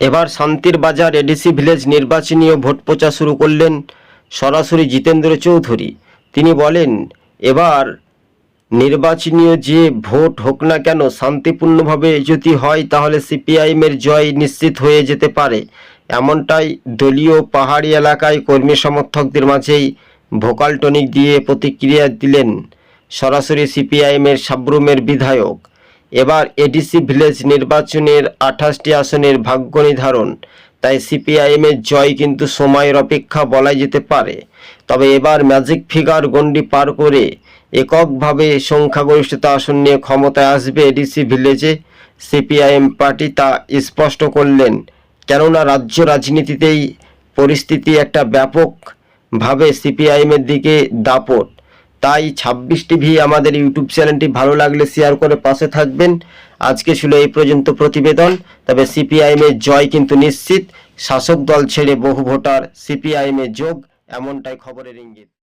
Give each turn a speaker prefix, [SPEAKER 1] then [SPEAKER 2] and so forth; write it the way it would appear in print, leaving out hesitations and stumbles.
[SPEAKER 1] এবার শান্তির বাজার এডিসি ভিলেজ নির্বাচনীয় ভোট প্রচার শুরু করলেন সরাসরি জিতেন্দ্র চৌধুরী। তিনি বলেন, এবার নির্বাচনীয় যে ভোট হোক না কেন শান্তিপূর্ণভাবে যদি হয় তাহলে সিপিআইএমের জয় নিশ্চিত হয়ে যেতে পারে। এমনটাই দলীয় পাহাড়ি এলাকায় কর্মী সমর্থকদের মাঝেই ভোকাল টনিক দিয়ে প্রতিক্রিয়া দিলেন সরাসরি সিপিআইএমের সাব্রুমের বিধায়ক। এবার এডিসি ভিলেজ নির্বাচনের 28টি আসনের ভাগ্য নির্ধারণ, তাই সিপিআইএমের জয় কিন্তু সময়ের অপেক্ষা বলাই যেতে পারে। তবে এবার ম্যাজিক ফিগার গণ্ডি পার করে এককভাবে সংখ্যাগরিষ্ঠতা আসন নিয়ে ক্ষমতায় আসবে এডিসি ভিলেজে সিপিআইএম পার্টি, তা স্পষ্ট করলেন। কেননা রাজ্য রাজনীতিতেই পরিস্থিতি একটা ব্যাপকভাবে সিপিআইএমের দিকে দাপট। তাই 26 টিভি আমাদের ইউটিউব চ্যানেলটি ভালো লাগলে শেয়ার করে পাশে থাকবেন। আজকে ছিল এই পর্যন্ত প্রতিবেদন। তবে সিপিআইএমের জয় কিন্তু নিশ্চিত, শাসক দল ছেড়ে বহু ভোটার সিপিআইএমে যোগ, এমনটাই খবরের ইঙ্গিত।